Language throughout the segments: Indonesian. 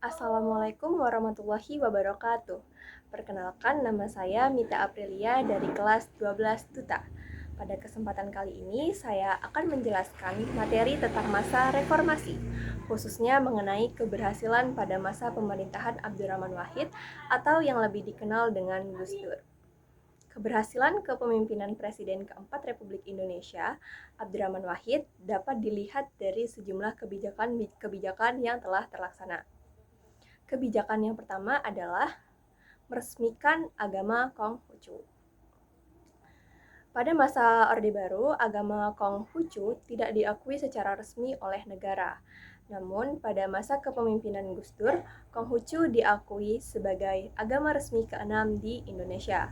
Assalamualaikum warahmatullahi wabarakatuh. Perkenalkan, nama saya Mita Aprilia dari kelas 12 Duta. Pada kesempatan kali ini, saya akan menjelaskan materi tentang masa reformasi, khususnya mengenai keberhasilan pada masa pemerintahan Abdurrahman Wahid atau yang lebih dikenal dengan Gus Dur. Keberhasilan kepemimpinan Presiden keempat Republik Indonesia, Abdurrahman Wahid, dapat dilihat dari sejumlah kebijakan yang telah terlaksana. Kebijakan yang pertama adalah meresmikan agama Konghucu. Pada masa Orde Baru, agama Konghucu tidak diakui secara resmi oleh negara. Namun, pada masa kepemimpinan Gus Dur, Konghucu diakui sebagai agama resmi keenam di Indonesia.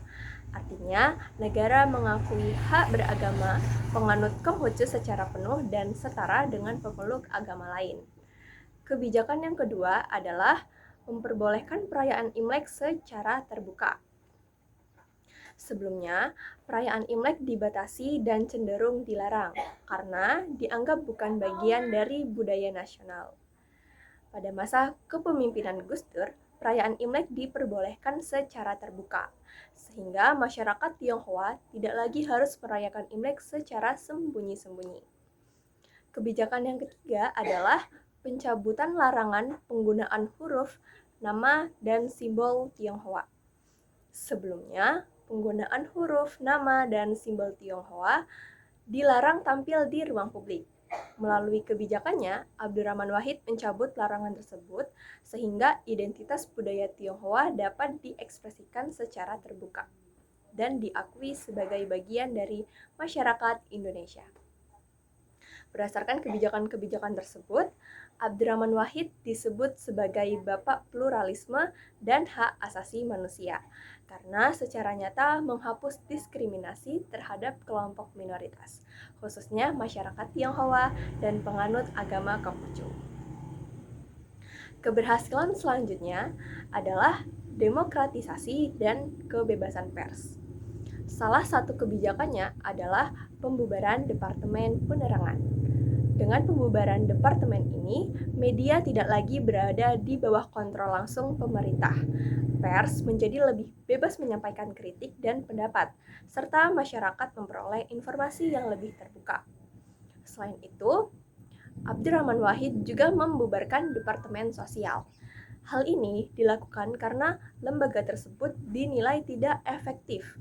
Artinya, negara mengakui hak beragama penganut Konghucu secara penuh dan setara dengan pemeluk agama lain. Kebijakan yang kedua adalah memperbolehkan perayaan Imlek secara terbuka. Sebelumnya, perayaan Imlek dibatasi dan cenderung dilarang karena dianggap bukan bagian dari budaya nasional. Pada masa kepemimpinan Gus Dur, perayaan Imlek diperbolehkan secara terbuka, sehingga masyarakat Tionghoa tidak lagi harus merayakan Imlek secara sembunyi-sembunyi. Kebijakan yang ketiga adalah pencabutan larangan penggunaan huruf, nama, dan simbol Tionghoa. Sebelumnya, penggunaan huruf, nama, dan simbol Tionghoa dilarang tampil di ruang publik. Melalui kebijakannya, Abdurrahman Wahid mencabut larangan tersebut sehingga identitas budaya Tionghoa dapat diekspresikan secara terbuka dan diakui sebagai bagian dari masyarakat Indonesia. Berdasarkan kebijakan-kebijakan tersebut, Abdurrahman Wahid disebut sebagai Bapak Pluralisme dan Hak Asasi Manusia karena secara nyata menghapus diskriminasi terhadap kelompok minoritas, khususnya masyarakat Tionghoa dan penganut agama Konghucu. Keberhasilan selanjutnya adalah demokratisasi dan kebebasan pers. Salah satu kebijakannya adalah pembubaran Departemen Penerangan. Dengan pembubaran departemen ini, media tidak lagi berada di bawah kontrol langsung pemerintah. Pers menjadi lebih bebas menyampaikan kritik dan pendapat, serta masyarakat memperoleh informasi yang lebih terbuka. Selain itu, Abdurrahman Wahid juga membubarkan Departemen Sosial. Hal ini dilakukan karena lembaga tersebut dinilai tidak efektif,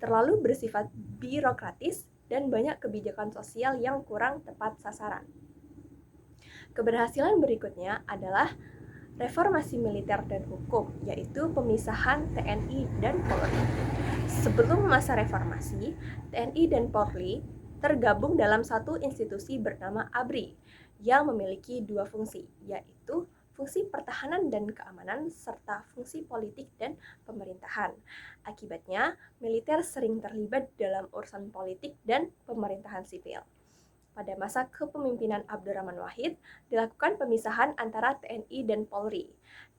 terlalu bersifat birokratis, dan banyak kebijakan sosial yang kurang tepat sasaran. Keberhasilan berikutnya adalah reformasi militer dan hukum, yaitu pemisahan TNI dan Polri. Sebelum masa reformasi, TNI dan Polri tergabung dalam satu institusi bernama ABRI yang memiliki dua fungsi, yaitu fungsi pertahanan dan keamanan, serta fungsi politik dan pemerintahan. Akibatnya, militer sering terlibat dalam urusan politik dan pemerintahan sipil. Pada masa kepemimpinan Abdurrahman Wahid, dilakukan pemisahan antara TNI dan Polri.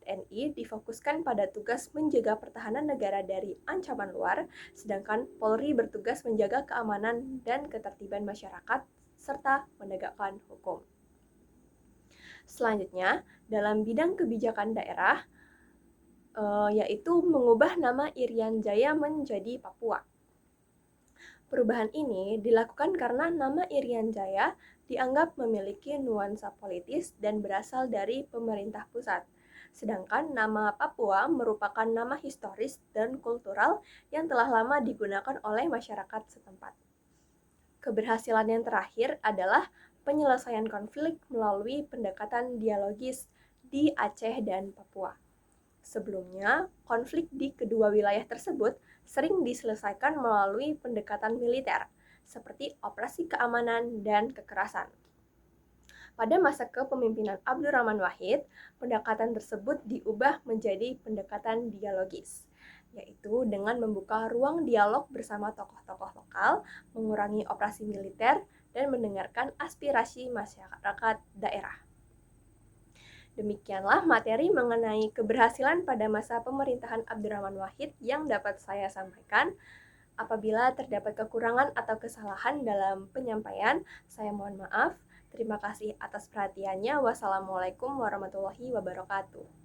TNI difokuskan pada tugas menjaga pertahanan negara dari ancaman luar, sedangkan Polri bertugas menjaga keamanan dan ketertiban masyarakat, serta menegakkan hukum. Selanjutnya, dalam bidang kebijakan daerah, yaitu mengubah nama Irian Jaya menjadi Papua. Perubahan ini dilakukan karena nama Irian Jaya dianggap memiliki nuansa politis dan berasal dari pemerintah pusat. Sedangkan nama Papua merupakan nama historis dan kultural yang telah lama digunakan oleh masyarakat setempat. Keberhasilan yang terakhir adalah penyelesaian konflik melalui pendekatan dialogis di Aceh dan Papua. Sebelumnya, konflik di kedua wilayah tersebut sering diselesaikan melalui pendekatan militer, seperti operasi keamanan dan kekerasan. Pada masa kepemimpinan Abdurrahman Wahid, pendekatan tersebut diubah menjadi pendekatan dialogis, yaitu dengan membuka ruang dialog bersama tokoh-tokoh lokal, mengurangi operasi militer, dan mendengarkan aspirasi masyarakat daerah. Demikianlah materi mengenai keberhasilan pada masa pemerintahan Abdurrahman Wahid yang dapat saya sampaikan. Apabila terdapat kekurangan atau kesalahan dalam penyampaian, saya mohon maaf. Terima kasih atas perhatiannya. Wassalamualaikum warahmatullahi wabarakatuh.